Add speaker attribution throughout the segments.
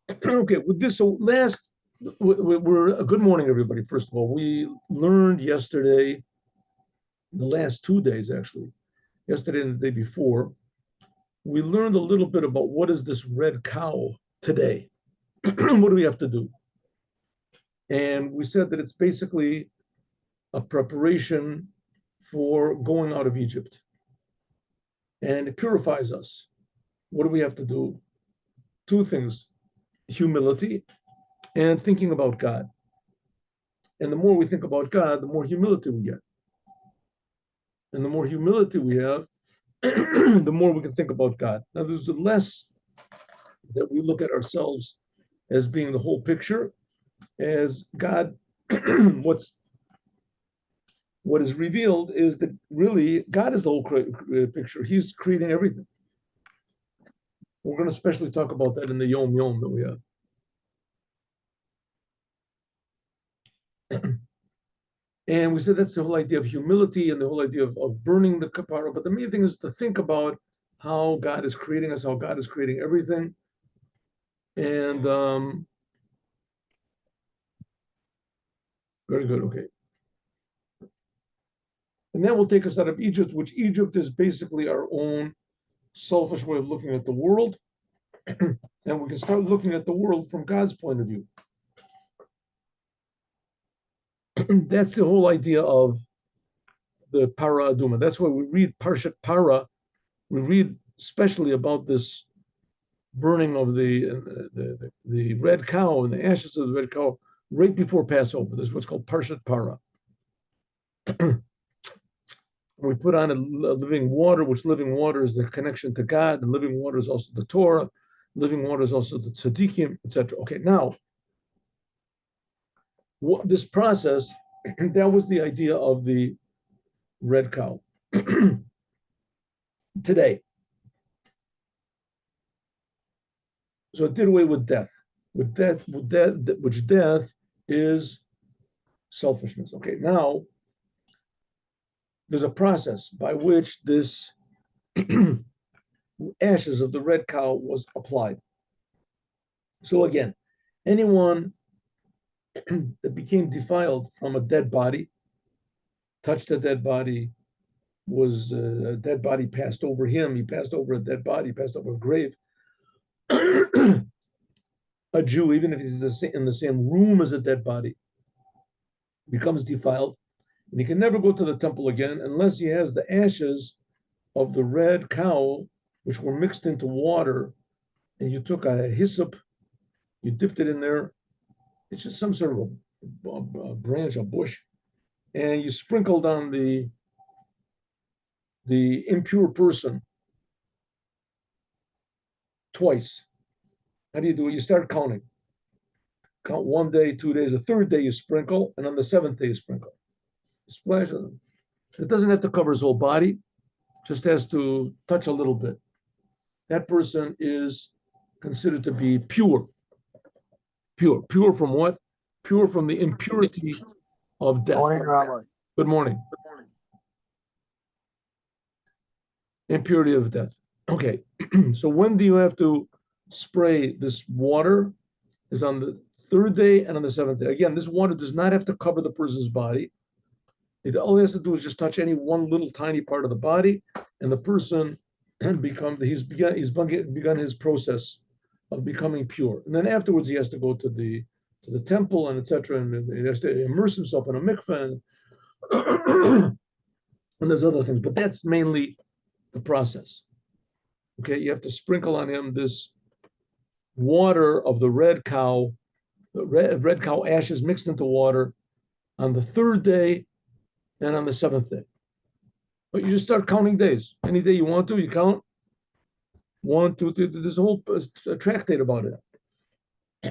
Speaker 1: Okay, with this, so we're good morning, everybody. First of all, we learned yesterday, the last 2 days actually, yesterday and the day before, we learned a little bit about what is this red cow today. What do we have to do? And we said that it's basically a preparation for going out of Egypt. And it purifies us. What do we have to do? Two things: humility and thinking about God. And the more we think about God, the more humility we get. And the more humility we have, the more we can think about God. Now, there's less that we look at ourselves as being the whole picture, as God, what is revealed is that really God is the whole picture. He's creating everything. We're going to especially talk about that in the Yom Yom that we have. And we said that's the whole idea of humility and the whole idea of burning the kapara. But the main thing is to think about how God is creating us, how God is creating everything. And very good, okay. And that will take us out of Egypt, which Egypt is basically our own selfish way of looking at the world. And we can start looking at the world from God's point of view. That's the whole idea of the Para Aduma. That's why we read Parshat Para. We read especially about this burning of the red cow and the ashes of the red cow right before Passover. This is what's called Parshat Para. We put on a living water, which living water is the connection to God, and living water is also the Torah, living water is also the tzaddikim, etc. Okay, now, this process, that was the idea of the red cow. Today, so it did away with death. Which death is selfishness. Okay, now there's a process by which this ashes of the red cow was applied. So again, anyone that became defiled from a dead body, touched a dead body, was a dead body passed over him, he passed over a dead body, passed over a grave. A Jew, even if he's in the same room as a dead body, becomes defiled, and he can never go to the temple again unless he has the ashes of the red cow, which were mixed into water, and you took a hyssop, you dipped it in there. It's just some sort of a branch, a bush, and you sprinkled on the impure person twice. How do you do it? You start counting. Count 1 day, 2 days. The third day you sprinkle, and on the seventh day you sprinkle. Splash on them. It doesn't have to cover his whole body, just has to touch a little bit. That person is considered to be pure. Pure. Pure from what? Pure from the impurity of death.
Speaker 2: Morning, Rabbi.
Speaker 1: Good morning. Impurity of death. Okay. So when do you have to spray this water? Is on the third day and on the seventh day. Again, this water does not have to cover the person's body. All he has to do is just touch any one little tiny part of the body, and the person he's begun his process of becoming pure. And then afterwards, he has to go to the temple and etc. And he has to immerse himself in a mikveh, and there's other things, but that's mainly the process. Okay, you have to sprinkle on him this water of the red cow, red cow ashes mixed into water on the third day and on the seventh day. But you just start counting days. Any day you want to, you count. 1, 2, 3. There's a whole tractate about it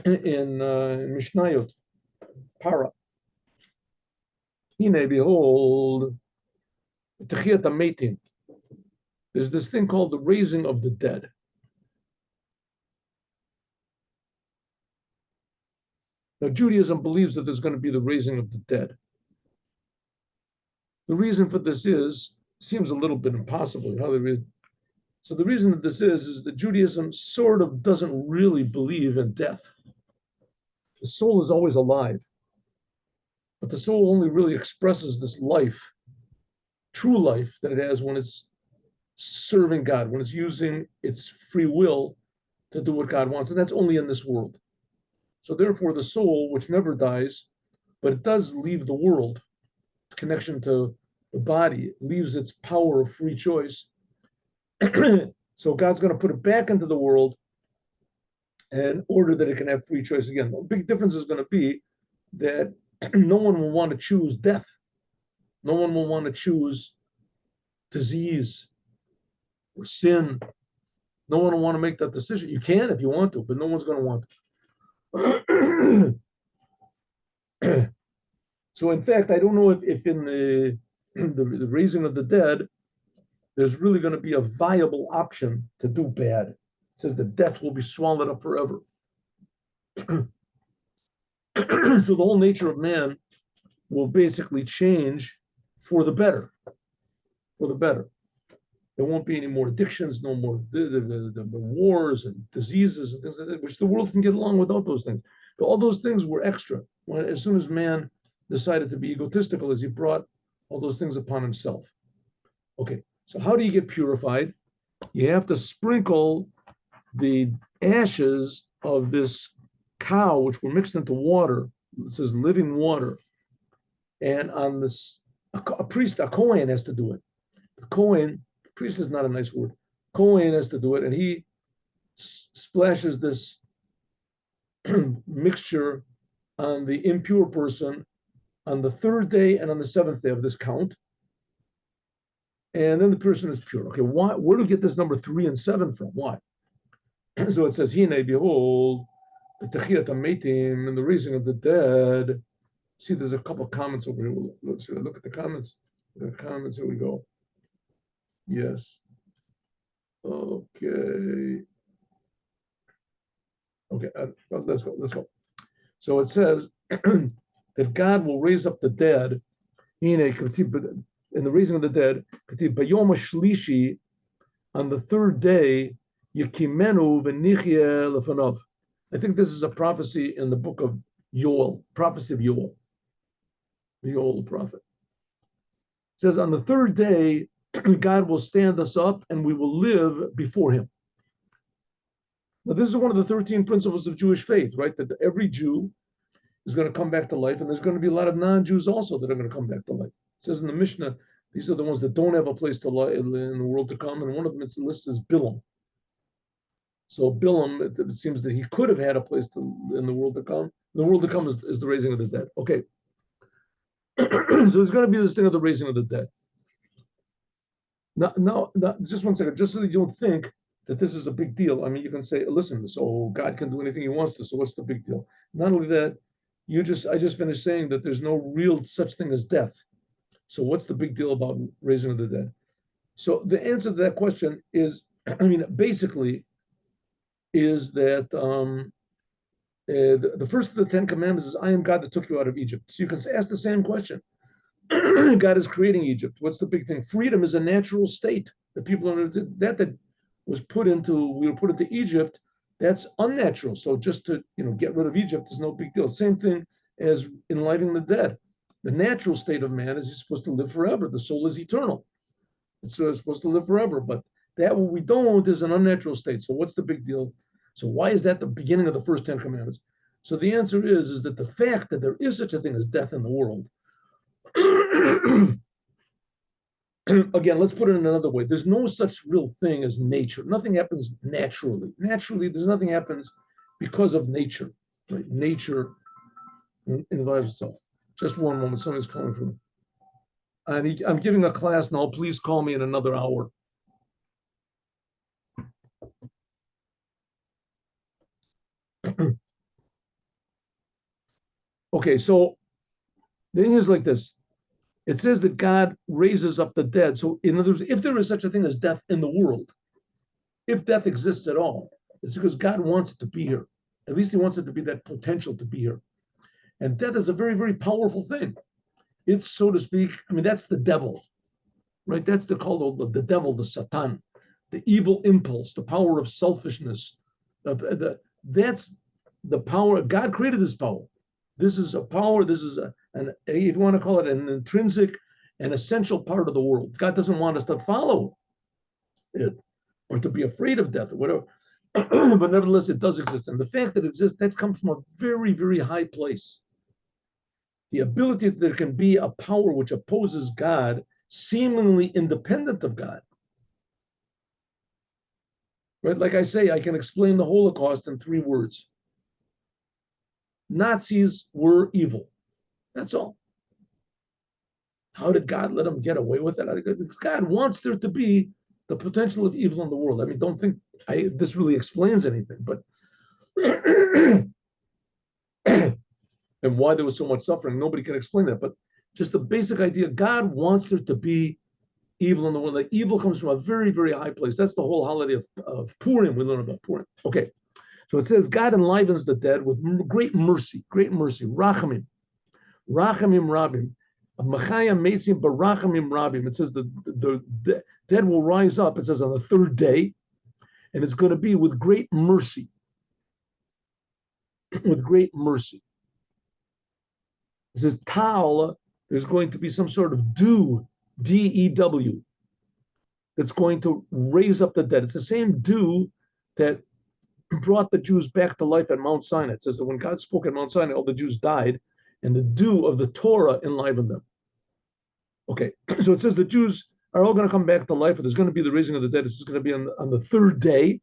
Speaker 1: in Mishnayot, Para. Hine, behold, Techiyat HaMeitim. There's this thing called the raising of the dead. Now, Judaism believes that there's going to be the raising of the dead. The reason for this seems a little bit impossible. How there is So the reason that this is that Judaism sort of doesn't really believe in death. The soul is always alive, but the soul only really expresses this life, true life that it has when it's serving God, when it's using its free will to do what God wants, and that's only in this world. So therefore, the soul, which never dies, but it does leave the world, connection to the body, leaves its power of free choice. So God's going to put it back into the world in order that it can have free choice again. The big difference is going to be that no one will want to choose death. No one will want to choose disease or sin. No one will want to make that decision. You can if you want to, but no one's going to want to. So in fact, I don't know if in the raising of the dead, there's really going to be a viable option to do bad. It says that death will be swallowed up forever. So the whole nature of man will basically change for the better. For the better. There won't be any more addictions, no more the wars and diseases and things like that, which the world can get along without those things. But all those things were extra. As soon as man decided to be egotistical, as he brought all those things upon himself. Okay, so how do you get purified? You have to sprinkle the ashes of this cow, which were mixed into water. It says living water. And on this, a priest, a Kohen has to do it. The Kohen, priest is not a nice word. Kohen has to do it, and he splashes this mixture on the impure person on the third day and on the seventh day of this count. And then the person is pure. Okay, why? Where do we get this number 3 and 7 from? Why? So it says, Hine, behold, in the raising of the dead. See, there's a couple of comments over here. Let's look at the comments. The comments, here we go. Yes. Okay. Okay, let's go. So it says that God will raise up the dead. In the raising of the dead, on the third day, Yekimenu v'nichye lefanov. I think this is a prophecy in the book of Yoel, prophecy of Yoel. The Yoel prophet. It says, on the third day, God will stand us up and we will live before him. Now, this is one of the 13 principles of Jewish faith, right? That every Jew is going to come back to life, and there's going to be a lot of non-Jews also that are going to come back to life. It says in the Mishnah, these are the ones that don't have a place to lie in the world to come, and one of them it's listed as Bilam. So Bilam, it seems that he could have had a place in the world to come. The world to come is the raising of the dead. Okay. So there's going to be this thing of the raising of the dead. Now, just one second, just so that you don't think that this is a big deal. I mean, you can say, listen, so God can do anything he wants to, so what's the big deal? Not only that, I just finished saying that there's no real such thing as death. So what's the big deal about raising of the dead? So the answer to that question is, basically, is that the first of the 10 commandments is, I am God that took you out of Egypt. So you can ask the same question. God is creating Egypt. What's the big thing? Freedom is a natural state. The people that was we were put into Egypt, that's unnatural. So just to get rid of Egypt is no big deal. Same thing as enlivening the dead. The natural state of man is he's supposed to live forever. The soul is eternal. It's supposed to live forever, but that what we don't is an unnatural state. So what's the big deal? So why is that the beginning of the first 10 commandments? So the answer is that the fact that there is such a thing as death in the world. Again, let's put it in another way. There's no such real thing as nature. Nothing happens naturally. Naturally, there's nothing happens because of nature. Right? Nature involves itself. Just one moment. Somebody's calling for me. I'm giving a class now. Please call me in another hour. Okay, so the thing is like this. It says that God raises up the dead. So in other words, if there is such a thing as death in the world, if death exists at all, it's because God wants it to be here. At least he wants it to be that potential to be here. And death is a very, very powerful thing. It's, so to speak, that's the devil, right? That's called the devil, the Satan. the evil impulse, the power of selfishness. That's the power. God created this power. This is a power. This is if you want to call it an intrinsic, an essential part of the world. God doesn't want us to follow it or to be afraid of death or whatever. But nevertheless, it does exist. And the fact that it exists, that comes from a very, very high place. The ability that there can be a power which opposes God, seemingly independent of God. Right? Like I say, I can explain the Holocaust in 3 words. Nazis were evil. That's all. How did God let them get away with it? Because God wants there to be the potential of evil in the world. I mean, don't think this really explains anything, but and why there was so much suffering, nobody can explain that. But just the basic idea, God wants there to be evil in the world. Like evil comes from a very, very high place. That's the whole holiday of Purim. We learn about Purim. Okay, so it says God enlivens the dead with great mercy, rachamim, rabim. Machaya mesim barachamim rabim. It says the dead will rise up. It says on the 3rd day, and it's going to be with great mercy. With great mercy. It says tal. There's going to be some sort of dew, D-E-W, that's going to raise up the dead. It's the same dew that brought the Jews back to life at Mount Sinai. It says that when God spoke at Mount Sinai, all the Jews died, and the dew of the Torah enlivened them. Okay, so it says the Jews are all going to come back to life, and there's going to be the raising of the dead. This is going to be on the 3rd day,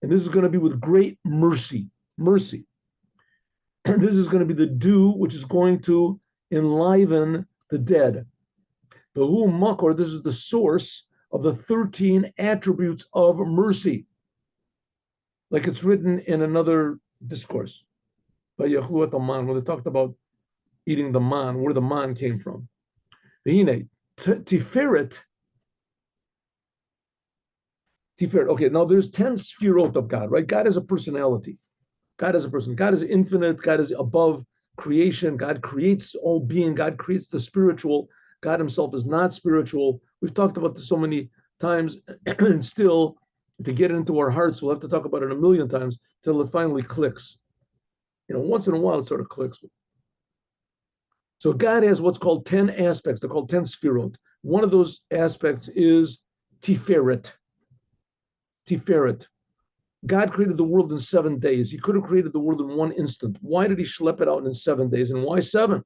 Speaker 1: and this is going to be with great mercy. And this is going to be the dew, which is going to enliven the dead. The Hu Makor, this is the source of the 13 attributes of mercy. Like it's written in another discourse by Yahuwah Taman, where they talked about eating the man, where the man came from. Tiferet. Okay, now there's 10 sphirot of God, right? God is a personality. God is a person. God is infinite. God is above creation. God creates all being. God creates the spiritual. God himself is not spiritual. We've talked about this so many times, and still, to get into our hearts, we'll have to talk about it a million times till it finally clicks. Once in a while, it sort of clicks. So God has what's called 10 aspects. They're called 10 sphirot. One of those aspects is Tiferet. God created the world in 7 days. He could have created the world in 1 instant. Why did he schlep it out in 7 days? And why 7?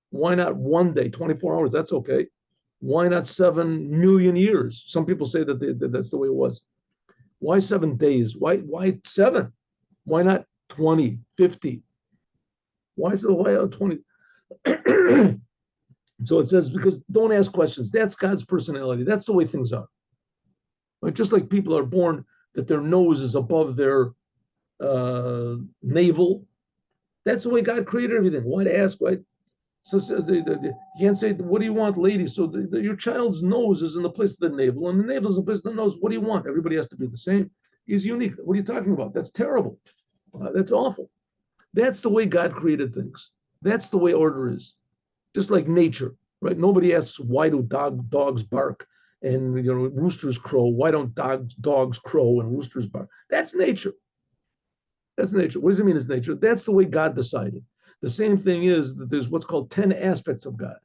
Speaker 1: Why not 1 day, 24 hours? That's okay. Why not 7 million years? Some people say that that's the way it was. Why 7 days? Why 7? Why not 20, 50? Why 20? So it says, because don't ask questions. That's God's personality. That's the way things are. Right? Just like people are born that their nose is above their navel. That's the way God created everything. Why to ask? Why? So you can't say, what do you want, ladies? So your child's nose is in the place of the navel, and the navel is in the place of the nose. What do you want? Everybody has to be the same. He's unique. What are you talking about? That's terrible. That's awful. That's the way God created things. That's the way order is. Just like nature, right? Nobody asks, why do dogs bark and roosters crow? Why don't dogs crow and roosters bark? That's nature. That's nature. What does it mean it's nature? That's the way God decided. The same thing is that there's what's called 10 aspects of God.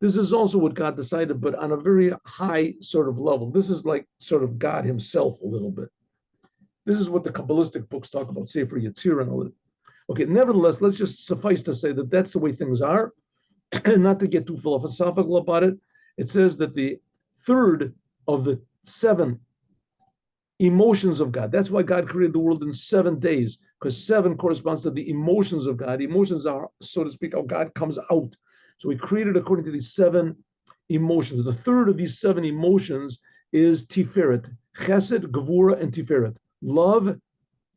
Speaker 1: This is also what God decided, but on a very high sort of level. This is like sort of God himself a little bit. This is what the Kabbalistic books talk about, Sefer Yetzirah and all that. Okay, nevertheless, let's just suffice to say that that's the way things are. And not to get too philosophical about it, it says that the 3rd of the 7 emotions of God. That's why God created the world in 7 days, because 7 corresponds to the emotions of God. Emotions are, so to speak, how God comes out. So he created according to these 7 emotions. The 3rd of these 7 emotions is Tiferet, Chesed, Gevura, and Tiferet. Love,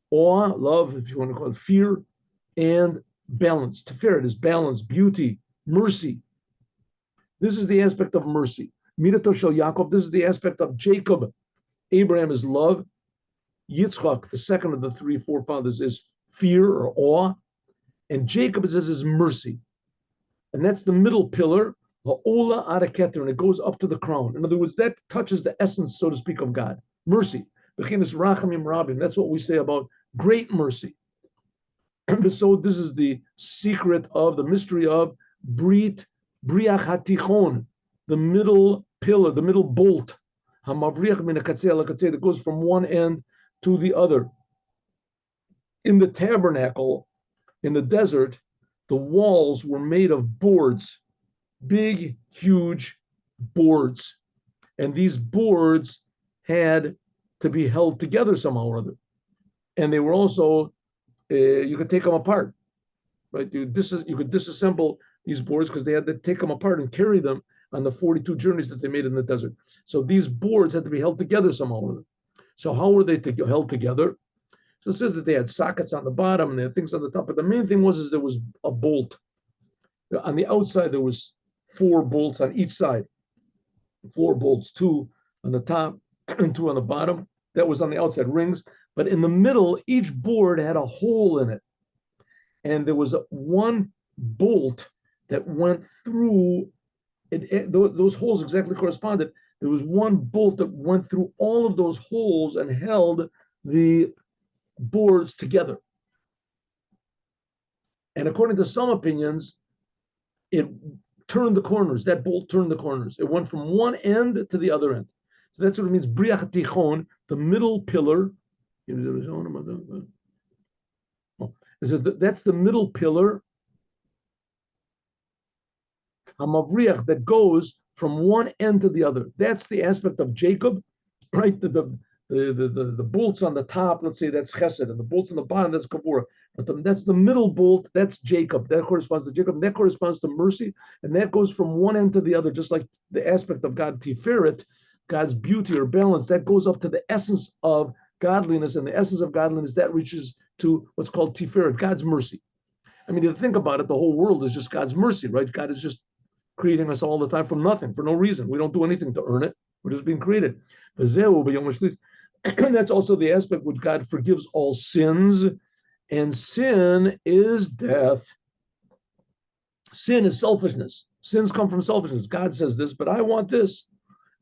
Speaker 1: awe, love, if you want to call it fear, and balance. Tiferet is balance, beauty, mercy. This is the aspect of mercy. Mirato Shel Yaakov, this is the aspect of Jacob. Abraham is love. Yitzchak, the second of the 3 forefathers, is fear or awe. And Jacob is mercy. And that's the middle pillar. Ha'ola ada keter, and it goes up to the crown. In other words, that touches the essence, so to speak, of God. Mercy. Bechinas rachamim rabim. That's what we say about great mercy. So this is the secret of the mystery of Briach Hatichon, the middle pillar, the middle bolt, Hamavriach min hakatzeh that goes from one end to the other. In the tabernacle, in the desert, the walls were made of boards, big, huge boards, and these boards had to be held together somehow or other, and they were also you could take them apart, right? You could disassemble these boards because they had to take them apart and carry them on the 42 journeys that they made in the desert. So these boards had to be held together somehow. So how were they held together? So it says that they had sockets on the bottom and they had things on the top. But the main thing was there was a bolt. On the outside, there was 4 bolts on each side. 4 bolts, 2 on the top and 2 on the bottom. That was on the outside, rings. But in the middle, each board had a hole in it. And there was one bolt that went through it. Those holes exactly corresponded. There was one bolt that went through all of those holes and held the boards together. And according to some opinions, it turned the corners. That bolt turned the corners. It went from one end to the other end. So that's what it means. Briach Tichon, the middle pillar. That's the middle pillar. Hamavriach, that goes from one end to the other. That's the aspect of Jacob, right? The bolts on the top, let's say that's Chesed, and the bolts on the bottom, that's Kavurah. But that's the middle bolt, that's Jacob. That corresponds to Jacob. That corresponds to mercy, and that goes from one end to the other, just like the aspect of God, Tiferet, God's beauty or balance, that goes up to the essence of godliness, and the essence of godliness, that reaches to what's called Tiferet, God's mercy. I mean, if you think about it, the whole world is just God's mercy, right? God is just creating us all the time from nothing, for no reason. We don't do anything to earn it. We're just being created. That's also the aspect which God forgives all sins, and sin is death. Sin is selfishness. Sins come from selfishness. God says this, but I want this.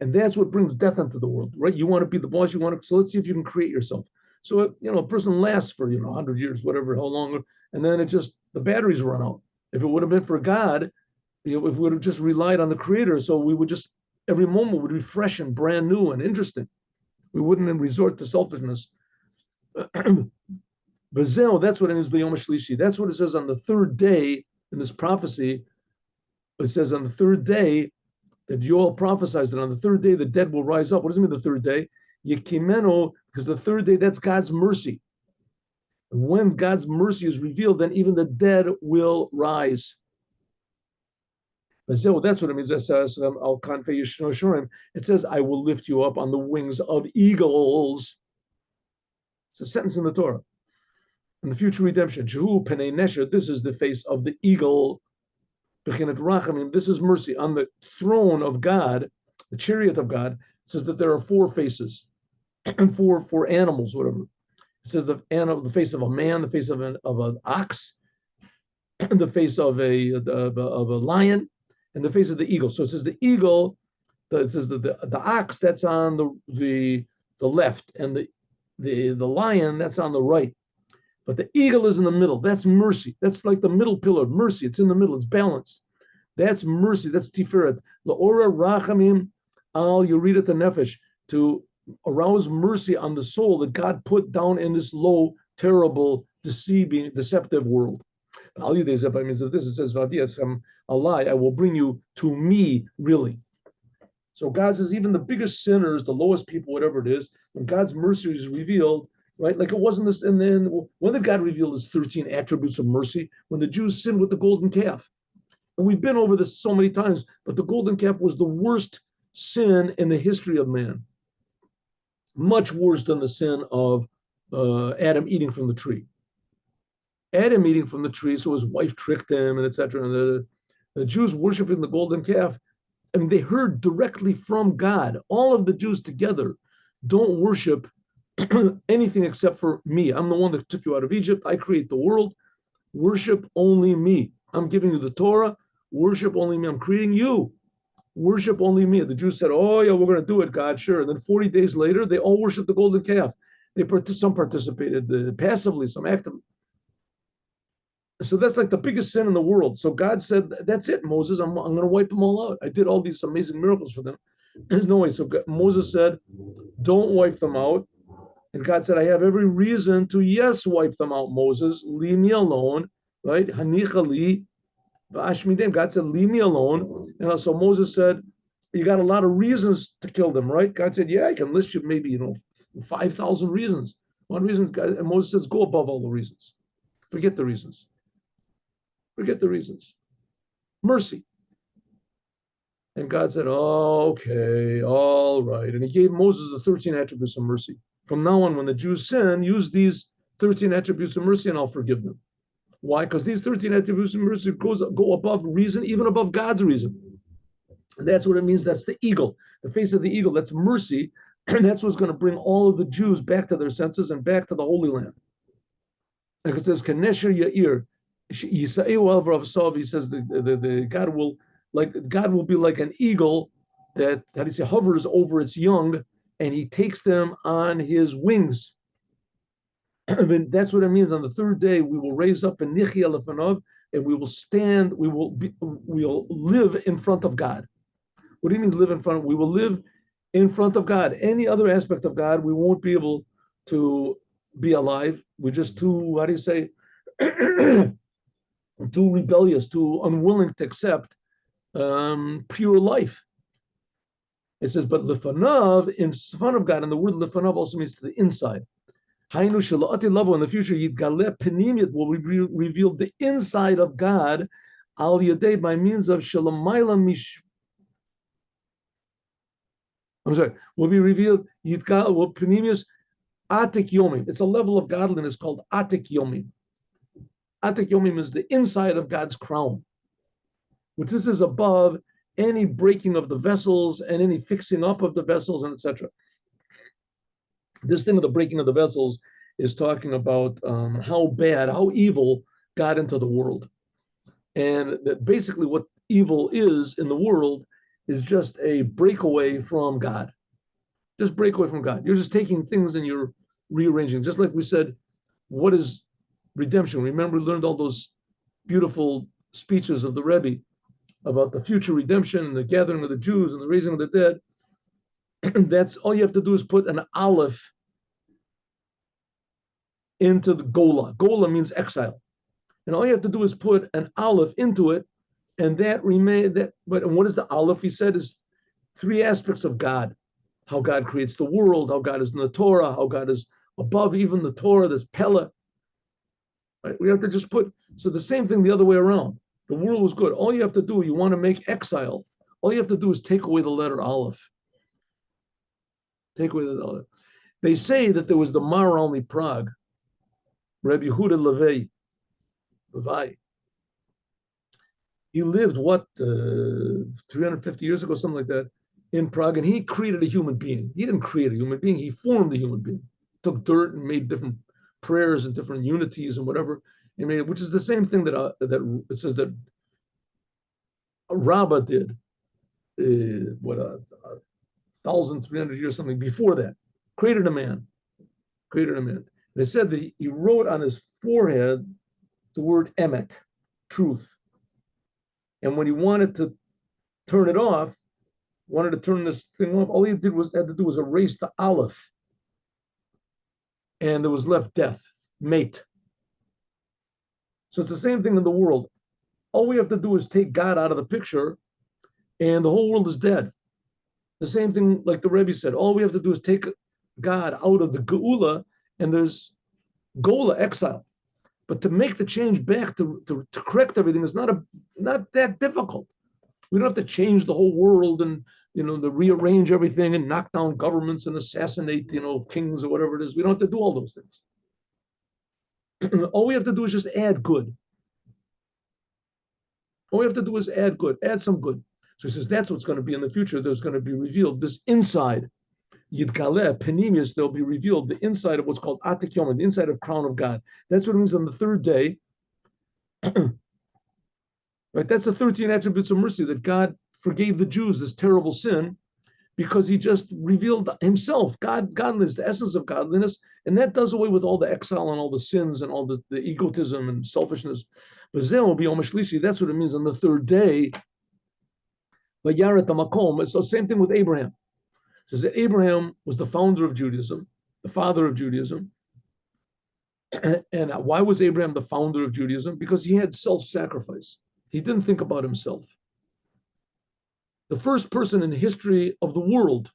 Speaker 1: And that's what brings death into the world, right? You want to be the boss, so let's see if you can create yourself. So, a person lasts for, 100 years, whatever, how long, and then the batteries run out. If it would have been for God, if we would have just relied on the Creator, so we would just, every moment would be fresh and brand new and interesting. We wouldn't resort to selfishness. That's what it is, B'yom HaShlishi. That's what it says on the third day in this prophecy. It says on the third day, that Joel prophesies that on the third day the dead will rise up. What does it mean the third day? Yekimeno, because the third day, that's God's mercy. And when God's mercy is revealed, then even the dead will rise. That's what it means. It says, it says, I will lift you up on the wings of eagles. It's a sentence in the Torah. In the future redemption, Jehu Penei Nesher, this is the face of the eagle. This is mercy. On the throne of God, the chariot of God, it says that there are 4 faces and four animals, whatever. It says the face of a man, the face of an ox, and the face of a lion, and the face of the eagle. So it says the eagle, it says the ox, that's on the left, and the lion, that's on the right. But the eagle is in the middle. That's mercy. That's like the middle pillar. Mercy. It's in the middle. It's balanced. That's mercy. That's tiferet. La'ora rachamim al yuridat nefesh, to arouse mercy on the soul that God put down in this low, terrible, deceptive world. Al yudei means of this. It says Allah, I will bring you to me, really. So God says even the biggest sinners, the lowest people, whatever it is, when God's mercy is revealed. Right? Like it wasn't this, and then when did God reveal his 13 attributes of mercy? When the Jews sinned with the golden calf. And we've been over this so many times, but the golden calf was the worst sin in the history of man. Much worse than the sin of Adam eating from the tree. Adam eating from the tree, so his wife tricked him, and etc. And the Jews worshiping the golden calf, I mean, they heard directly from God. All of the Jews together don't worship anything except for me. I'm the one that took you out of Egypt. I create the world. Worship only me. I'm giving you the Torah. worship only me. I'm creating you. Worship only me. The Jews said, oh, yeah, we're going to do it, God, sure. And then 40 days later, they all worshiped the golden calf. Some participated passively, some actively. So that's like the biggest sin in the world. So God said, that's it, Moses. I'm going to wipe them all out. I did all these amazing miracles for them. There's no way. So Moses said, don't wipe them out. And God said, I have every reason to, yes, wipe them out, Moses. Leave me alone, right? Hanichali, v'ashmidem. God said, leave me alone. And so Moses said, you got a lot of reasons to kill them, right? God said, yeah, I can list you maybe, 5,000 reasons. One reason, God, and Moses says, go above all the reasons. Forget the reasons. Forget the reasons. Mercy. And God said, oh, okay, all right. And he gave Moses the 13 attributes of mercy. From now on, when the Jews sin, use these 13 attributes of mercy and I'll forgive them. Why? Because these 13 attributes of mercy go above reason, even above God's reason. And that's what it means. That's the eagle, the face of the eagle. That's mercy. And that's what's going to bring all of the Jews back to their senses and back to the Holy Land. Like it says, Kanesher Yair, he says the God will be like an eagle that, hovers over its young, and he takes them on his wings. And that's what it means. On the third day, we will raise up in Nichya Lefanov, and we will stand, we'll live in front of God. What do you mean live in front of? We will live in front of God. Any other aspect of God, we won't be able to be alive. We're just too, too rebellious, too unwilling to accept pure life. It says, but lefanav, in front of God, and the word lefanav also means to the inside. In the future, Yidgaleh Penimiyat will reveal the inside of God al yadei by means of Shalamayla Mish. I'm sorry, will be revealed Yidgaleh Penimiyas Atik Yomim. It's a level of godliness called Atik Yomim. Atik Yomim is the inside of God's crown, which this is above any breaking of the vessels and any fixing up of the vessels and etc. This thing of the breaking of the vessels is talking about how bad, how evil got into the world. And that basically what evil is in the world is just a breakaway from God. Just break away from God. You're just taking things and you're rearranging. Just like we said, what is redemption? Remember, we learned all those beautiful speeches of the Rebbe about the future redemption and the gathering of the Jews and the raising of the dead. That's all you have to do is put an aleph into the Gola. Gola means exile. And all you have to do is put an aleph into it, and that remains that. But and what is the aleph? He said is three aspects of God: how God creates the world, how God is in the Torah, how God is above even the Torah. There's Pella. Right? We have to just put so the same thing the other way around. The world was good. All you have to do, you want to make exile. All you have to do is take away the letter aleph. Take away the aleph. They say that there was the Maharalmi Prague, Rabbi Yehuda Levi. He lived, 350 years ago, something like that, in Prague, and he created a human being. He didn't create a human being, he formed a human being. Took dirt and made different prayers and different unities and whatever, and made, which is the same thing that it says that Rabbah did, 1,300 years, something before that. Created a man. And it said that he wrote on his forehead the word emet, truth. And when he wanted to turn it off, wanted to turn this thing off, all he had to do was erase the aleph. And there was left death, mate. So it's the same thing in the world. All we have to do is take God out of the picture, and the whole world is dead. The same thing, like the Rebbe said, all we have to do is take God out of the Geula, and there's Gola, exile. But to make the change back, to correct everything is not that difficult. We don't have to change the whole world and to rearrange everything and knock down governments and assassinate kings or whatever it is. We don't have to do all those things. All we have to do is just add good. All we have to do is add good, add some good. So he says that's what's going to be in the future. There's going to be revealed this inside. Yidkaleh, Penimius, there'll be revealed the inside of what's called Atik Yom, the inside of crown of God. That's what it means on the third day. Right? That's the 13 attributes of mercy, that God forgave the Jews this terrible sin because he just revealed himself, godliness, the essence of godliness, and that does away with all the exile and all the sins and all the egotism and selfishness. But that's what it means on the third day. But Yaret Makom, it's the same thing with Abraham. It says that Abraham was the founder of Judaism, the father of Judaism. And why was Abraham the founder of Judaism? Because he had self-sacrifice. He didn't think about himself. The first person in the history of the world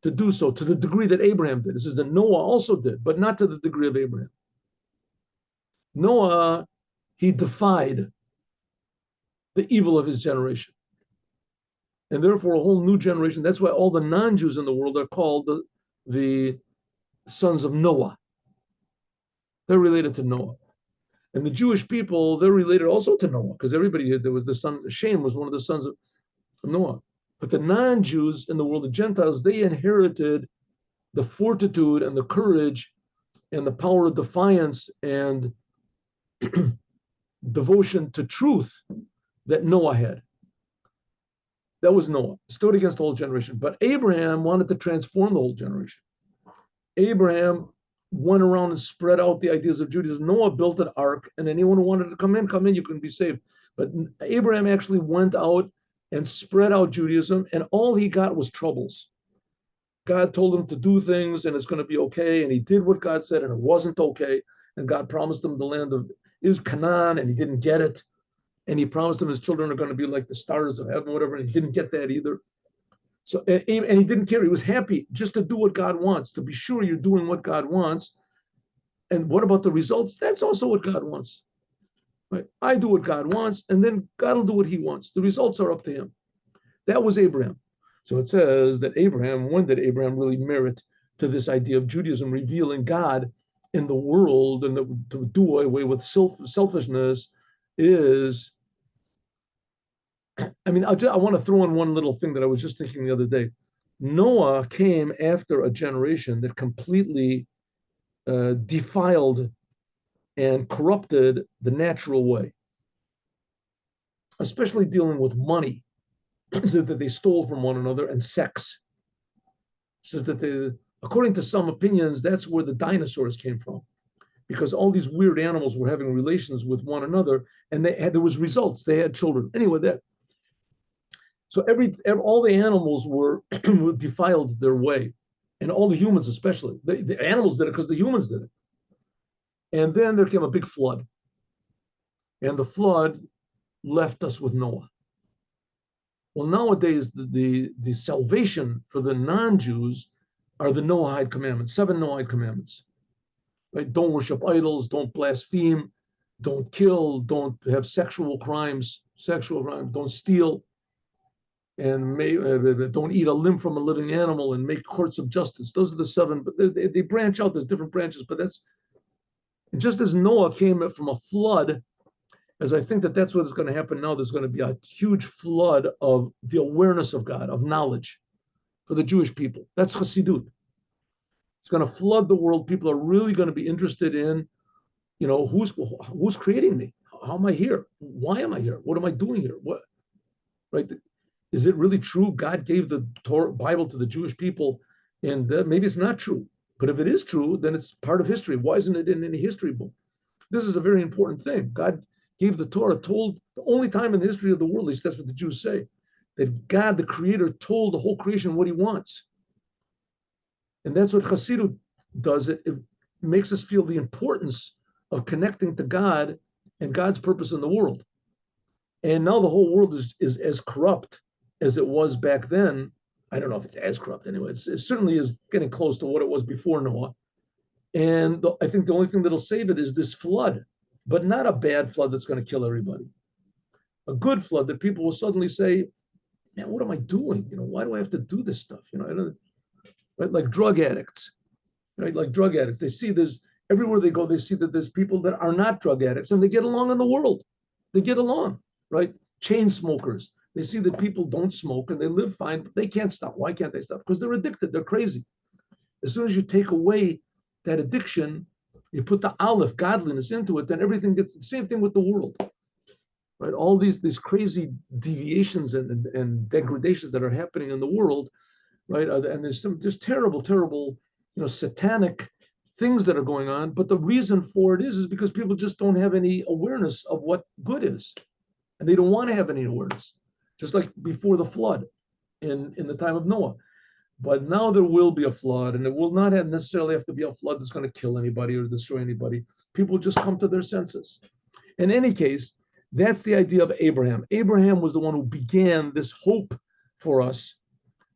Speaker 1: to do so, to the degree that Abraham did. This is that Noah also did, but not to the degree of Abraham. Noah, he defied the evil of his generation. And therefore, a whole new generation. That's why all the non-Jews in the world are called the sons of Noah. They're related to Noah. And the Jewish people, they're related also to Noah, because everybody, there was the son, Shem was one of the sons of Noah. But the non-Jews in the world, the Gentiles, they inherited the fortitude and the courage and the power of defiance and devotion to truth that Noah had. That was Noah, stood against the whole generation. But Abraham wanted to transform the whole generation. Abraham went around and spread out the ideas of Judaism. Noah built an ark, and anyone who wanted to come in, you can be saved. But Abraham actually went out and spread out Judaism, and all he got was troubles. God told him to do things, and it's going to be okay, and he did what God said, and it wasn't okay. And God promised him the land of Canaan, and he didn't get it. And he promised him his children are going to be like the stars of heaven, whatever, and he didn't get that either. So, and he didn't care. He was happy just to do what God wants, to be sure you're doing what God wants. And what about the results? That's also what God wants. Right? I do what God wants, and then God will do what he wants. The results are up to him. That was Abraham. So it says that Abraham, when did Abraham really merit to this idea of Judaism revealing God in the world and to do away with selfishness is, I mean, I want to throw in one little thing that I was just thinking the other day. Noah came after a generation that completely defiled and corrupted the natural way, especially dealing with money, says that they stole from one another, and sex. Says that according to some opinions, that's where the dinosaurs came from, because all these weird animals were having relations with one another, and there was results. They had children. Anyway, so all the animals were defiled their way, and all the humans especially. The animals did it because the humans did it. And then there came a big flood, and the flood left us with Noah. Well, nowadays, the salvation for the non-Jews are the Noahide commandments, 7 Noahide commandments. Right? Don't worship idols, don't blaspheme, don't kill, don't have sexual crimes, don't steal, and don't eat a limb from a living animal, and make courts of justice. Those are the 7, but they branch out. There's different branches, but that's just as Noah came from a flood, as I think that's what is going to happen now. There's going to be a huge flood of the awareness of God, of knowledge for the Jewish people. That's Chassidut. It's going to flood the world. People are really going to be interested in, who's creating me? How am I here? Why am I here? What am I doing here? What, right? Is it really true God gave the Torah, Bible to the Jewish people? And maybe it's not true. But if it is true, then it's part of history. Why isn't it in any history book? This is a very important thing. God gave the Torah, told the only time in the history of the world, at least that's what the Jews say, that God, the Creator, told the whole creation what he wants. And that's what Chassidut does. It makes us feel the importance of connecting to God and God's purpose in the world. And now the whole world is as corrupt as it was back then. I don't know if it's as corrupt anyway. It certainly is getting close to what it was before Noah. And I think the only thing that'll save it is this flood, but not a bad flood that's going to kill everybody. A good flood that people will suddenly say, man, what am I doing? Why do I have to do this stuff? Right? Like drug addicts, right? Like drug addicts. They see everywhere they go, they see that there's people that are not drug addicts and they get along in the world. They get along, right? Chain smokers. They see that people don't smoke and they live fine, but they can't stop. Why can't they stop? Because they're addicted. They're crazy. As soon as you take away that addiction, you put the aleph, godliness, into it, then everything gets the same thing with the world. right? All these crazy deviations and degradations that are happening in the world, right? And there's some just terrible, satanic things that are going on. But the reason for it is because people just don't have any awareness of what good is, and they don't want to have any awareness. Just like before the flood, in the time of Noah. But now there will be a flood, and it will not necessarily have to be a flood that's going to kill anybody or destroy anybody. People just come to their senses. In any case, that's the idea of Abraham. Abraham was the one who began this hope for us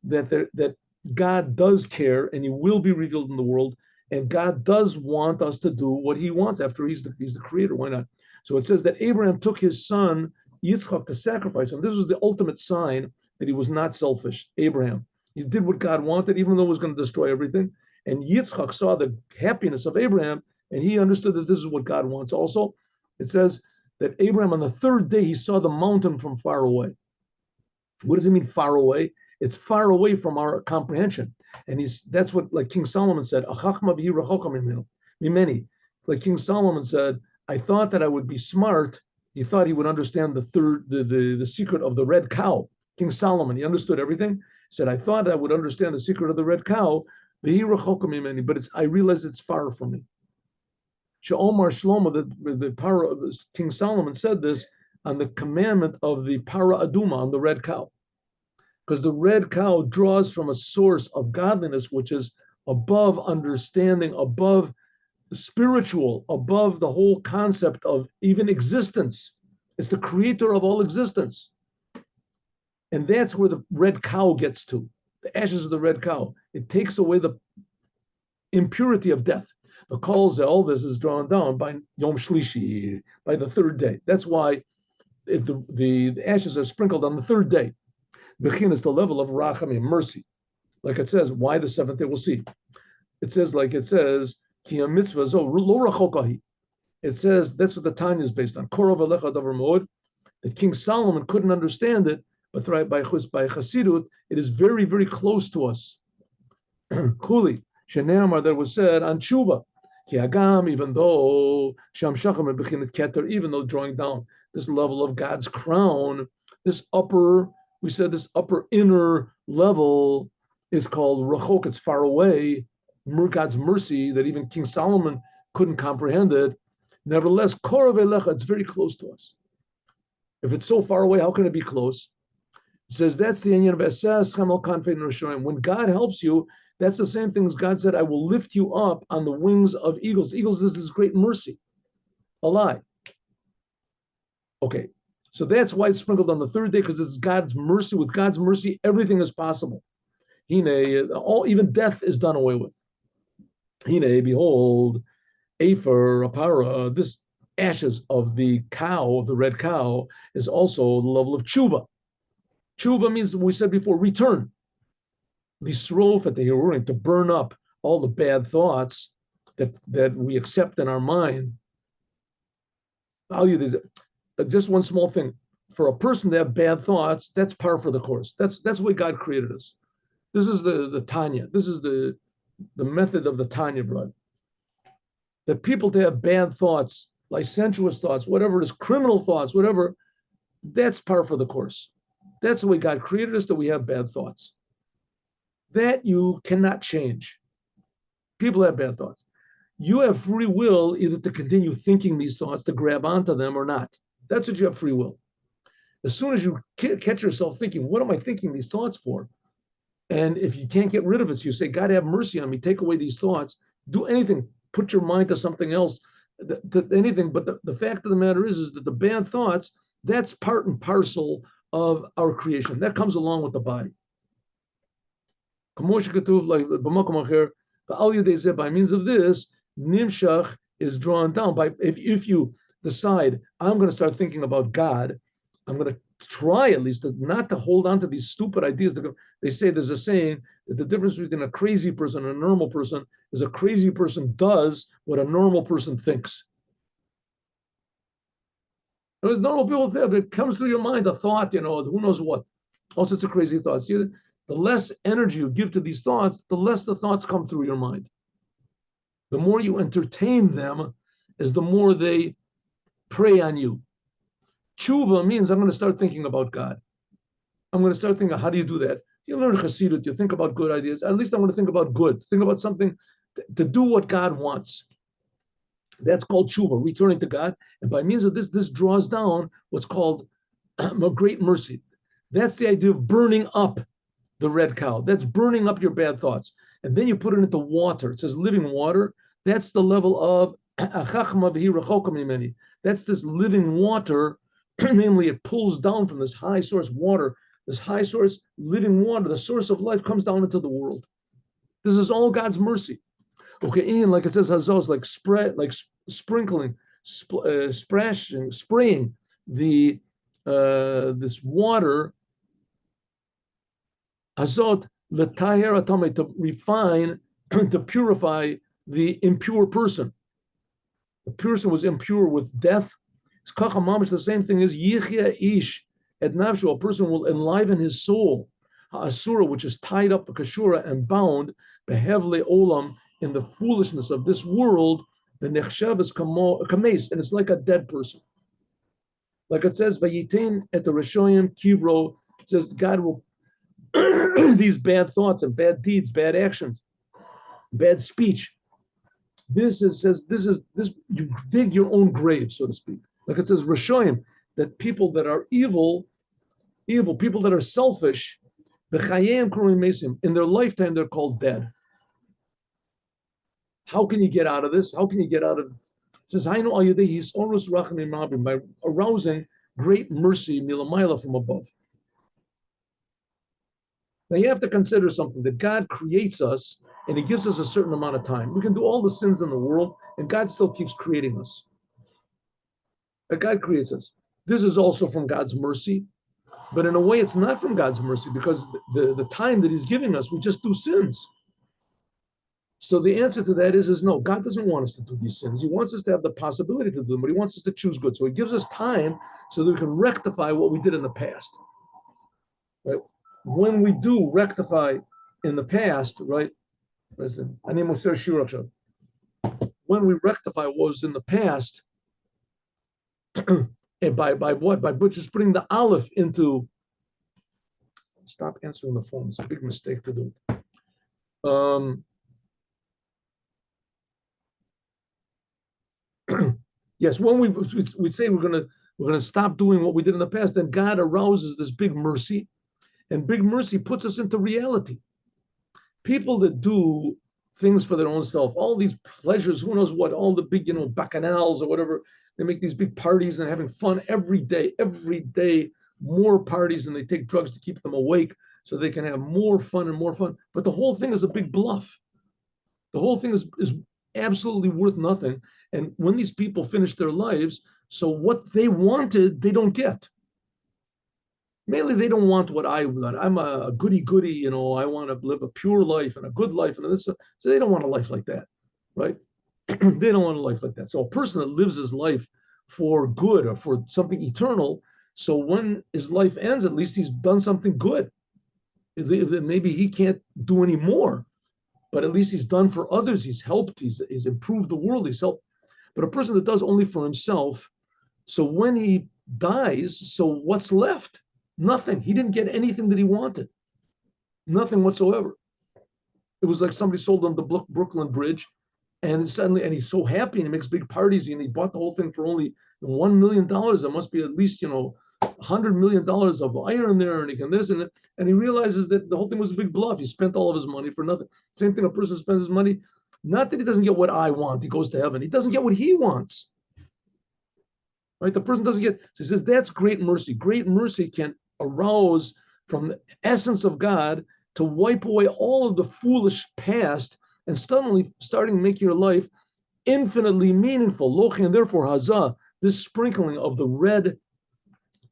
Speaker 1: that God does care and he will be revealed in the world, and God does want us to do what he wants after he's the creator. Why not? So it says that Abraham took his son Yitzchak to sacrifice him. This was the ultimate sign that he was not selfish. Abraham, he did what God wanted, even though it was going to destroy everything. And Yitzchak saw the happiness of Abraham, and he understood that this is what God wants also. It says that Abraham, on the third day, he saw the mountain from far away. What does it mean, far away? It's far away from our comprehension. And that's what, like King Solomon said, many. Like King Solomon said, I thought that I would be smart. He thought he would understand the secret of the red cow. King Solomon, he understood everything. He said, I thought I would understand the secret of the red cow, but I realize it's far from me. She'omar Shlomo, the King Solomon said this on the commandment of the para aduma, on the red cow. Because the red cow draws from a source of godliness, which is above understanding, above spiritual, above the whole concept of even existence. It's the creator of all existence. And that's where the red cow gets to, the ashes of the red cow. It takes away the impurity of death. The calls, all this is drawn down by Yom Shlishi, by the third day. That's why if the ashes are sprinkled on the third day. Bechin is the level of rachamim, mercy. Like it says, why the seventh day? We'll see. It says, ki mitzvah zo lo rachokahi. It says, that's what the Tanya is based on. Korov alecha davar moed. That King Solomon couldn't understand it, but by Chassidut, it is very, very close to us. Kuli, sheneamar, that was said on tshuva. Ki agam, even though sham shacham bechinat keter, even though drawing down this level of God's crown, this upper inner level is called rachok, it's far away, God's mercy, that even King Solomon couldn't comprehend it. Nevertheless, korav elecha, it's very close to us. If it's so far away, how can it be close? It says that's the inyan of esas chamel kanfei n'rashoyim. When God helps you, that's the same thing as God said, I will lift you up on the wings of eagles. Eagles is this great mercy. A lie. Okay. So that's why it's sprinkled on the third day, because it's God's mercy. With God's mercy, everything is possible. Even death is done away with. Behold, Afer, Apara, this ashes of the cow, of the red cow, is also the level of tshuva. Tshuva means, we said before, return. Lisrof at the heroing, to burn up all the bad thoughts that we accept in our mind. Just one small thing. For a person to have bad thoughts, that's par for the course. That's the way God created us. This is the Tanya. This is the method of the Tanya blood. That people to have bad thoughts, licentious thoughts, whatever it is, criminal thoughts, whatever, that's par for the course. That's the way God created us, that we have bad thoughts. That you cannot change. People have bad thoughts. You have free will either to continue thinking these thoughts, to grab onto them or not. That's what you have free will. As soon as you catch yourself thinking, what am I thinking these thoughts for? And if you can't get rid of it, so you say, God, have mercy on me, take away these thoughts, do anything, put your mind to something else, to anything. But the fact of the matter is that the bad thoughts, that's part and parcel of our creation. That comes along with the body. By means of this, nimshach is drawn down. If you decide, I'm going to start thinking about God, I'm going to try at least not to hold on to these stupid ideas. They say there's a saying that the difference between a crazy person and a normal person is a crazy person does what a normal person thinks. There's normal people think, it comes through your mind, a thought, who knows what. All sorts of crazy thoughts. The less energy you give to these thoughts, the less the thoughts come through your mind. The more you entertain them, is the more they prey on you. Tshuva means I'm going to start thinking about God. I'm going to start thinking, how do you do that? You learn Chassidut, you think about good ideas. At least I'm going to think about good. Think about something to do what God wants. That's called tshuva, returning to God. And by means of this, this draws down what's called a great mercy. That's the idea of burning up the red cow. That's burning up your bad thoughts. And then you put it into water. It says living water. That's the level of that's this living water. Namely, it pulls down from this high source water, this high source living water, the source of life comes down into the world. This is all God's mercy. Okay, Ian, like it says, hazos, like spread, like sprinkling, splashing, spraying the this water, hazot l'taher atame, to refine, to purify the impure person. The person was impure with death. It's kachamamish. The same thing is yichya ish et nafshu. A person will enliven his soul. Ha'asura, which is tied up for kashura and bound, behevle olam, in the foolishness of this world, the nechshav is kames, and it's like a dead person. Like it says, vayitain et the reshoyim kivro. It says God will these bad thoughts and bad deeds, bad actions, bad speech. This is says this you dig your own grave, so to speak. Like it says, reshoyim, that people that are evil, people that are selfish, the chayim kruim mesim, in their lifetime they're called dead. How can you get out of this? How can you get out of it? It says, by arousing great mercy milamayla from above. Now you have to consider something, that God creates us and he gives us a certain amount of time. We can do all the sins in the world and God still keeps creating us. But God creates us. This is also from God's mercy, but in a way it's not from God's mercy, because the time that he's giving us, we just do sins. So the answer to that is no, God doesn't want us to do these sins. He wants us to have the possibility to do them, but he wants us to choose good. So he gives us time so that we can rectify what we did in the past. Right? When we do rectify in the past, right? When we rectify what was in the past, and by what? By just putting the aleph into. Stop answering the phone. It's a big mistake to do. Yes, when we say we're gonna stop doing what we did in the past, then God arouses this big mercy, and big mercy puts us into reality. People that do things for their own self, all these pleasures, who knows what, all the big, bacchanals or whatever, they make these big parties and they're having fun every day, more parties, and they take drugs to keep them awake so they can have more fun and more fun. But the whole thing is a big bluff. The whole thing is absolutely worth nothing. And when these people finish their lives, so what they wanted, they don't get. Mainly, they don't want what I want. I'm a goody-goody, I want to live a pure life and a good life, and this. So they don't want a life like that, right? They don't want a life like that. So a person that lives his life for good or for something eternal, so when his life ends, at least he's done something good. Maybe he can't do any more, but at least he's done for others. He's helped. He's improved the world. He's helped. But a person that does only for himself, so when he dies, so what's left? Nothing. He didn't get anything that he wanted. Nothing whatsoever. It was like somebody sold him the Brooklyn Bridge, and he's so happy, and he makes big parties, and he bought the whole thing for only $1 million. There must be at least, $100 million of iron there, and he can this and that. And he realizes that the whole thing was a big bluff. He spent all of his money for nothing. Same thing, a person spends his money, not that he doesn't get what I want, he goes to heaven. He doesn't get what he wants. Right? The person doesn't get, so he says, that's great mercy. Great mercy can arouse from the essence of God to wipe away all of the foolish past and suddenly starting to make your life infinitely meaningful. Lochi, and therefore hazah, this sprinkling of the red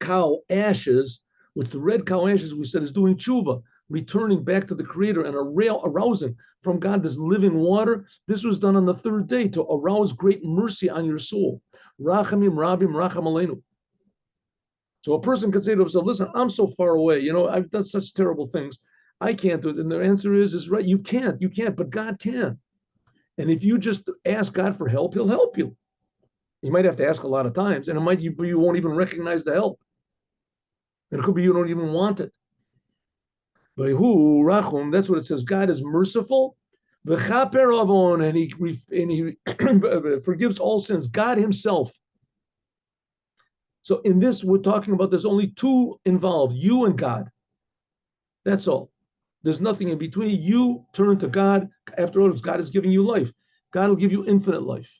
Speaker 1: cow ashes, which the red cow ashes, we said, is doing tshuva, returning back to the Creator and arousing from God this living water. This was done on the third day to arouse great mercy on your soul. Rachamim rabim racham aleinu. So a person could say to himself, listen, I'm so far away, I've done such terrible things, I can't do it. And the answer is right, you can't, but God can. And if you just ask God for help, he'll help you. You might have to ask a lot of times, and it might you won't even recognize the help. And it could be you don't even want it. But who rachum? That's what it says. God is merciful, v'chaper avon, and he forgives all sins. God Himself. So in this, we're talking about there's only two involved: you and God. That's all. There's nothing in between. You turn to God. After all, God is giving you life. God will give you infinite life.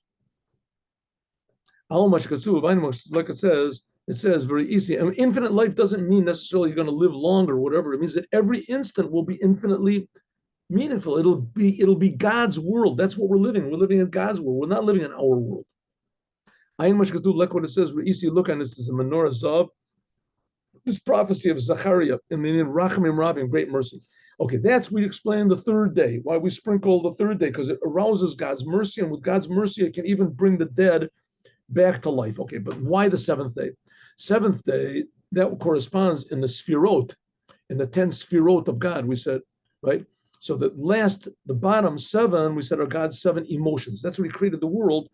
Speaker 1: Like it says very easy. I mean, infinite life doesn't mean necessarily you're going to live longer or whatever. It means that every instant will be infinitely meaningful. It'll be God's world. That's what we're living. We're living in God's world. We're not living in our world. Like what it says, look on this is a menorah zav. This prophecy of Zachariah in the Rachamim Rabim, great mercy. Okay, we explain the third day, why we sprinkle the third day, because it arouses God's mercy, and with God's mercy, it can even bring the dead back to life. Okay, but why the seventh day? Seventh day, that corresponds in the Sfirot, in the 10 Sfirot of God, we said, right? So the bottom 7, we said are God's 7 emotions. That's when He created the world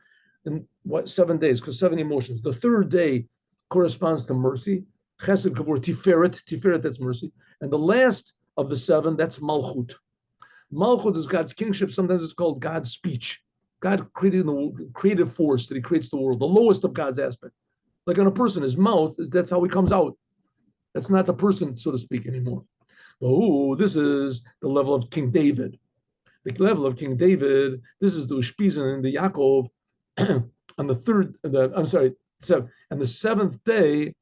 Speaker 1: in 7 days, because 7 emotions. The third day corresponds to mercy. Chesed, Kavur, Tiferet, that's mercy. And the last of the 7, that's Malchut. Malchut is God's kingship. Sometimes it's called God's speech. God created the creative force that He creates the world, the lowest of God's aspect. Like on a person, his mouth, that's how he comes out. That's not the person, so to speak, anymore. Oh, this is the level of King David. The level of King David, this is the Ushpizin and the Yaakov on the seventh day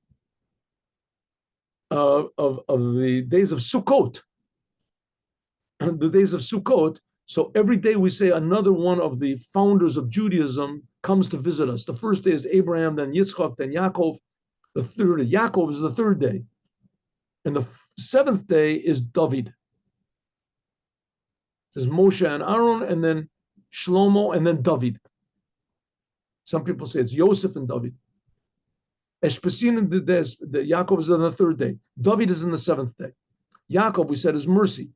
Speaker 1: of the days of Sukkot. The days of Sukkot. So every day we say another one of the founders of Judaism comes to visit us. The first day is Abraham, then Yitzchak, then Yaakov. The third, Yaakov is the third day. And the seventh day is David. There's Moshe and Aaron, and then Shlomo, and then David. Some people say it's Yosef and David. Espesin, the Yaakov is on the third day. David is in the seventh day. Yaakov, we said, is mercy.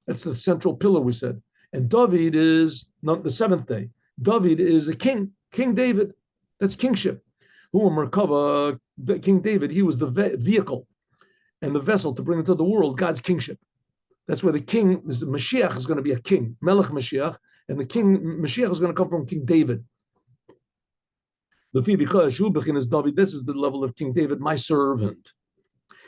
Speaker 1: That's the central pillar, we said. And David is not the seventh day. David is a king, King David. That's kingship. Who Merkava, King David, he was the vehicle and the vessel to bring into the world God's kingship. That's where the king, the Moshiach is going to be a king, Melech Mashiach, and the king Mashiach is going to come from King David. The fee because Shubachin is David, this is the level of King David, my servant.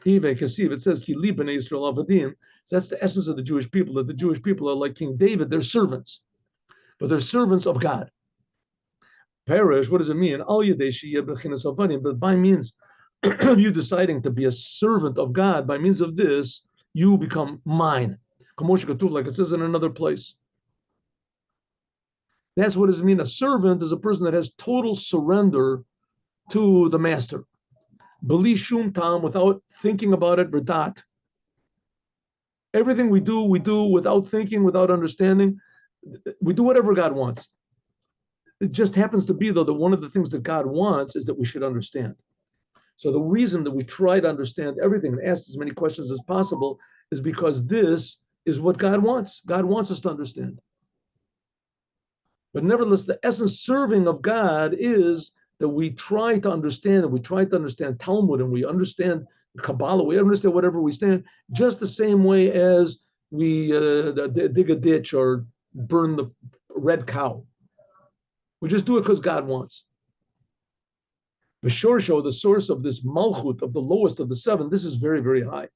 Speaker 1: Even Kasiv, it says, Ki li b'nei Yisrael avadim. So that's the essence of the Jewish people, that the Jewish people are like King David, they're servants, but they're servants of God. Perish, what does it mean? But by means of you deciding to be a servant of God, by means of this, you become mine. Like it says in another place. That's what does it mean. A servant is a person that has total surrender to the master. Beli shum tam, without thinking about it, v'dat. Everything we do without thinking, without understanding. We do whatever God wants. It just happens to be, though, that one of the things that God wants is that we should understand. So the reason that we try to understand everything and ask as many questions as possible is because this is what God wants. God wants us to understand. But nevertheless, the essence serving of God is that we try to understand, and we try to understand Talmud, and we understand Kabbalah, we understand whatever we stand, just the same way as we dig a ditch or burn the red cow. We just do it because God wants. The Shorsho, the source of this Malchut, of the lowest of the 7, this is very, very high.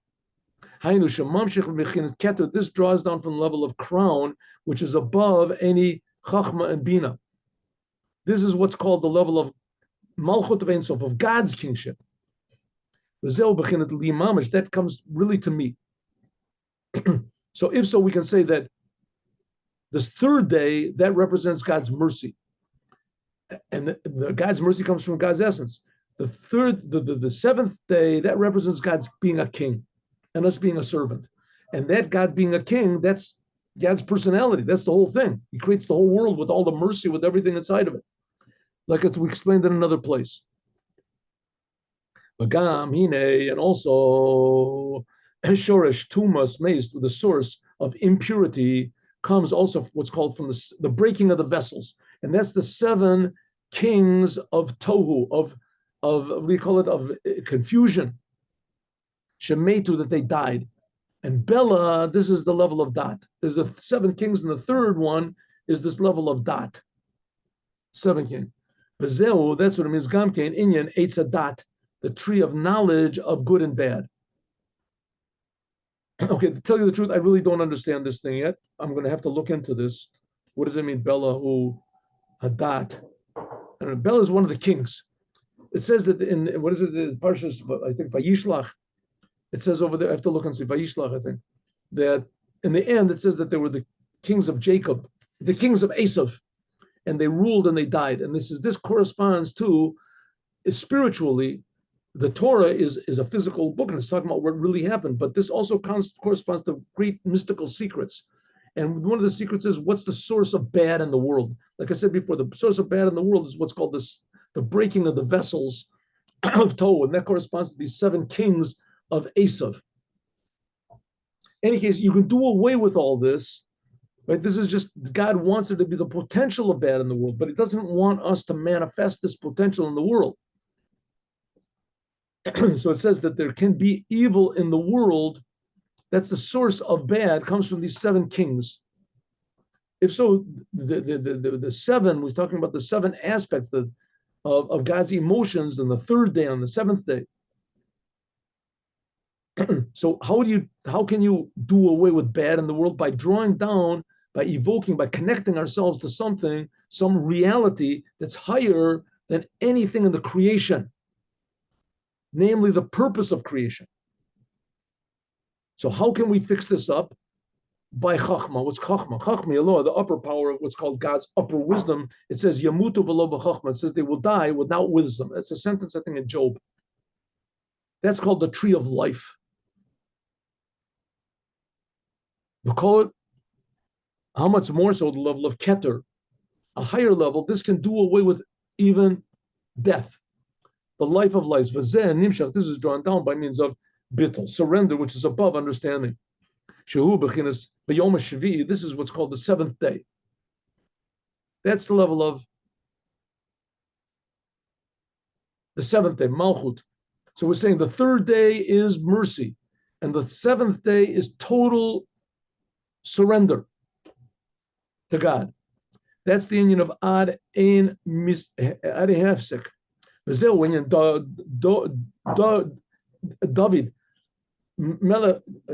Speaker 1: This draws down from the level of crown, which is above any Chachma and Bina. This is what's called the level of Malchut of Ein Sof, of God's kingship. That comes really to me. So if so, we can say that this third day, that represents God's mercy. And God's mercy comes from God's essence. The seventh day, that represents God's being a king and us being a servant. And that God being a king, that's God's personality. That's the whole thing. He creates the whole world with all the mercy, with everything inside of it. Like we explained in another place. And also Shoresh, Tumas, Maze, the source of impurity, comes also what's called from the breaking of the vessels. And that's the 7 kings of tohu, of what do you call it, of confusion. Shemetu, that they died. And Bela, this is the level of dat. There's the 7 kings, and the third one is this level of dat. 7 king. Bezeu, that's what it means. Gamkein, Inyan, Eitz dat, the tree of knowledge of good and bad. Okay, to tell you the truth, I really don't understand this thing yet. I'm going to have to look into this. What does it mean, Bela, who, Hadat? And Bela is one of the kings. It says that in, what is it, in Parshas, I think, Vayishlach, it says over there, I have to look and see, Vayishlach, I think, that in the end, it says that they were the kings of Jacob, the kings of Esav, and they ruled and they died. And this corresponds to, spiritually, the Torah is a physical book, and it's talking about what really happened, but this also corresponds to great mystical secrets. And one of the secrets is, what's the source of bad in the world? Like I said before, the source of bad in the world is what's called the breaking of the vessels of Tohu, and that corresponds to these 7 kings of Esav. In any case, you can do away with all this, right? This is just, God wants there to be the potential of bad in the world, but He doesn't want us to manifest this potential in the world. So it says that there can be evil in the world. That's the source of bad, comes from these 7 kings. If so, the 7, we're talking about the 7 aspects of God's emotions on the 3rd day, on the 7th day. So how can you do away with bad in the world? By drawing down, by evoking, by connecting ourselves to something, some reality that's higher than anything in the creation, namely the purpose of creation. So how can we fix this up? By Chachma. What's Chachma? Chachma, Allah, the upper power of what's called God's upper wisdom. It says, Yamutu v'lo b'chachma. It says they will die without wisdom. That's a sentence, I think, in Job. That's called the tree of life. We call it, how much more so the level of Keter, a higher level. This can do away with even death, the life of life. This is drawn down by means of bittul, surrender, which is above understanding. This is what's called the 7th day. That's the level of the 7th day, Malchut. So we're saying the 3rd day is mercy, and the 7th day is total surrender to God. That's the union of Ad Ein Hefsek. David,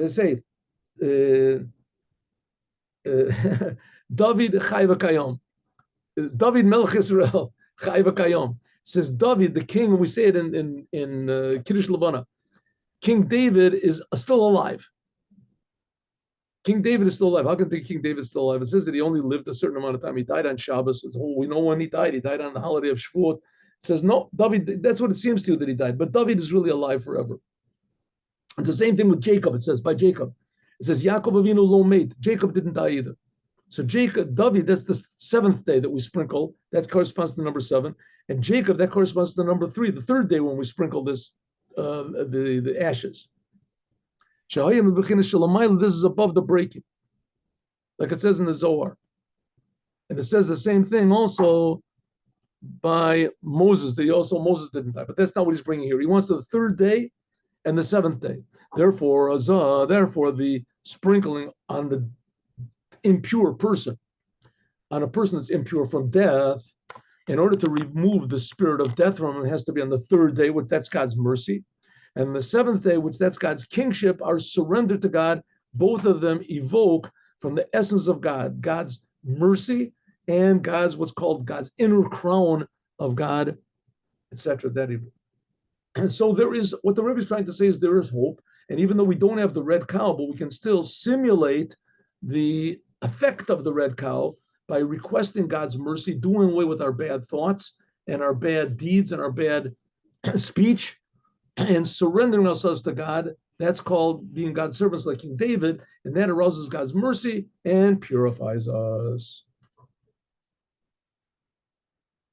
Speaker 1: say, David Chai V'Kayom. David Melech Israel Chai V'Kayom. Says David, the king, and we say it in Kiddush Levana. King David is still alive. King David is still alive. How can King David is still alive? It says that he only lived a certain amount of time. He died on Shabbos. We know when he died. He died on the holiday of Shavuot. It says, no, David, that's what it seems to you that he died. But David is really alive forever. It's the same thing with Jacob. It says, by Jacob. It says, Yaakov Avinu lo mate. Jacob didn't die either. So David, that's the 7th day that we sprinkle. That corresponds to number 7. And Jacob, that corresponds to number 3, the 3rd day when we sprinkle this, the ashes. This is above the breaking, like it says in the Zohar. And it says the same thing also by Moses. Moses didn't die, but that's not what he's bringing here. He wants the 3rd day and the 7th day. Therefore, the sprinkling on the impure person, on a person that's impure from death, in order to remove the spirit of death from him, it has to be on the 3rd day, which that's God's mercy. And the 7th day, which that's God's kingship, our surrender to God. Both of them evoke from the essence of God, God's mercy and God's what's called God's inner crown of God, etc. And so there is, what the Rebbe is trying to say is there is hope. And even though we don't have the red cow, but we can still simulate the effect of the red cow by requesting God's mercy, doing away with our bad thoughts and our bad deeds and our bad speech, and surrendering ourselves to God. That's called being God's servants like King David, and that arouses God's mercy and purifies us.